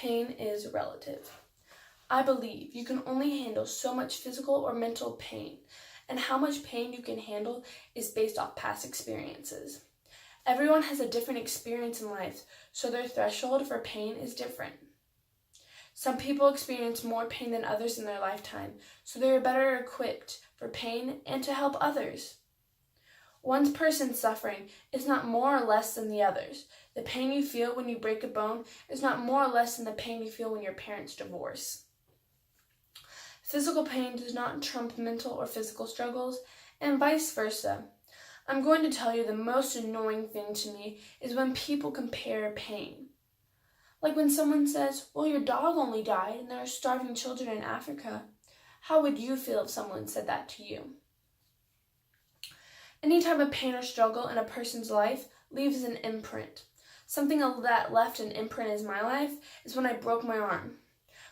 Pain is relative. I believe you can only handle so much physical or mental pain, and how much pain you can handle is based off past experiences. Everyone has a different experience in life, so their threshold for pain is different. Some people experience more pain than others in their lifetime, so they are better equipped for pain and to help others. One person's suffering is not more or less than the others. The pain you feel when you break a bone is not more or less than the pain you feel when your parents divorce. Physical pain does not trump mental or physical struggles, and vice versa. I'm going to tell you the most annoying thing to me is when people compare pain. Like when someone says, well, your dog only died and there are starving children in Africa. How would you feel if someone said that to you? Any type of pain or struggle in a person's life leaves an imprint. Something that left an imprint in my life is when I broke my arm.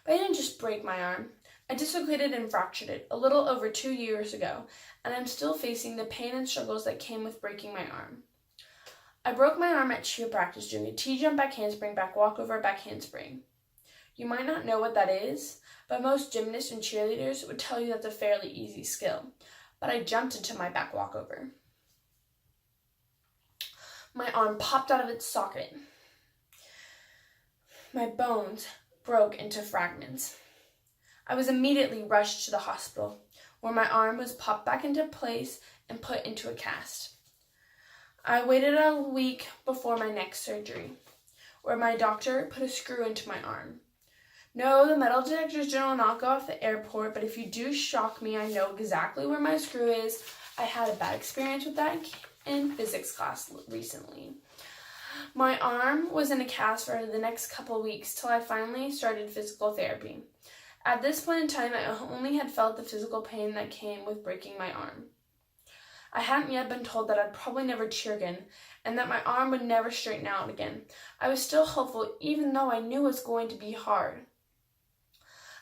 But I didn't just break my arm. I dislocated and fractured it a little over 2 years ago, and I'm still facing the pain and struggles that came with breaking my arm. I broke my arm at cheer practice doing a T-jump back handspring, back walkover, back handspring. You might not know what that is, but most gymnasts and cheerleaders would tell you that's a fairly easy skill. But I jumped into my back walkover. My arm popped out of its socket. My bones broke into fragments. I was immediately rushed to the hospital, where my arm was popped back into place and put into a cast. I waited a week before my next surgery, where my doctor put a screw into my arm. No, the metal detectors do not go off the airport, but if you do shock me, I know exactly where my screw is. I had a bad experience with that in physics class recently. My arm was in a cast for the next couple of weeks till I finally started physical therapy. At this point in time, I only had felt the physical pain that came with breaking my arm. I hadn't yet been told that I'd probably never cheer again, and that my arm would never straighten out again. I was still hopeful, even though I knew it was going to be hard.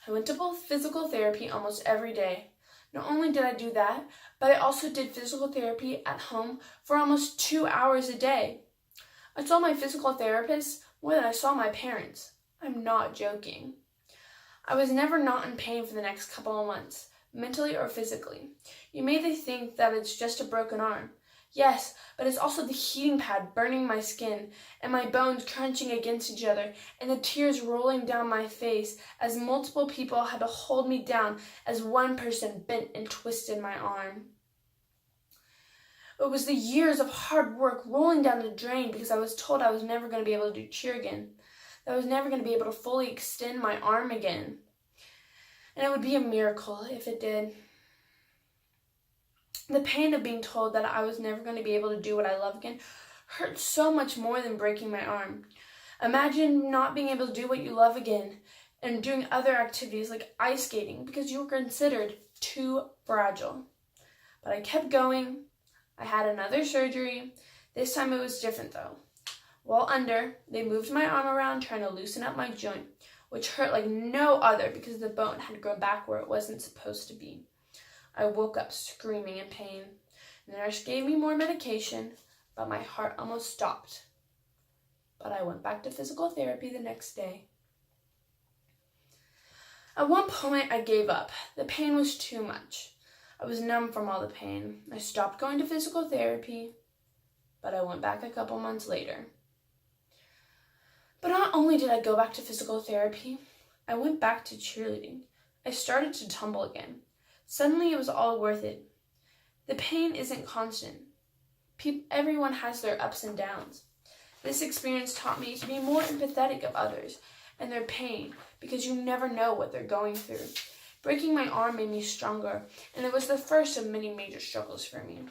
I went to both physical therapy almost every day. Not only did I do that, but I also did physical therapy at home for almost 2 hours a day. I saw my physical therapist more than I saw my parents. I'm not joking. I was never not in pain for the next couple of months, mentally or physically. You may think that it's just a broken arm. Yes, but it's also the heating pad burning my skin, and my bones crunching against each other, and the tears rolling down my face as multiple people had to hold me down as one person bent and twisted my arm. It was the years of hard work rolling down the drain because I was told I was never going to be able to do cheer again, that I was never going to be able to fully extend my arm again. And it would be a miracle if it did. The pain of being told that I was never going to be able to do what I love again hurt so much more than breaking my arm. Imagine not being able to do what you love again and doing other activities like ice skating because you were considered too fragile. But I kept going. I had another surgery. This time it was different though. While under, they moved my arm around trying to loosen up my joint, which hurt like no other because the bone had grown back where it wasn't supposed to be. I woke up screaming in pain. The nurse gave me more medication, but my heart almost stopped. But I went back to physical therapy the next day. At one point, I gave up. The pain was too much. I was numb from all the pain. I stopped going to physical therapy, but I went back a couple months later. But not only did I go back to physical therapy, I went back to cheerleading. I started to tumble again. Suddenly, it was all worth it. The pain isn't constant. Everyone has their ups and downs. This experience taught me to be more empathetic of others and their pain because you never know what they're going through. Breaking my arm made me stronger, and it was the first of many major struggles for me.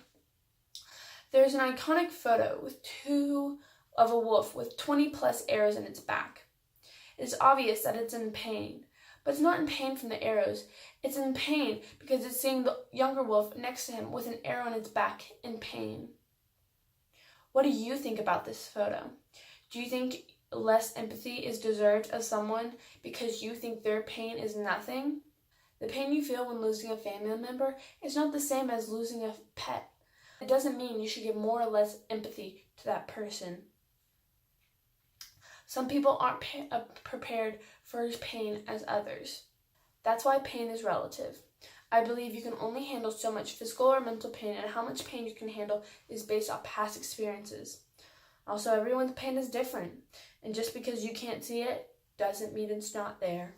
There's an iconic photo of a wolf with 20 plus arrows in its back. It is obvious that it's in pain, but it's not in pain from the arrows. It's in pain because it's seeing the younger wolf next to him with an arrow in its back in pain. What do you think about this photo? Do you think less empathy is deserved of someone because you think their pain is nothing? The pain you feel when losing a family member is not the same as losing a pet. It doesn't mean you should give more or less empathy to that person. Some people aren't prepared for pain as others. That's why pain is relative. I believe you can only handle so much physical or mental pain, and how much pain you can handle is based on past experiences. Also, everyone's pain is different, and just because you can't see it doesn't mean it's not there.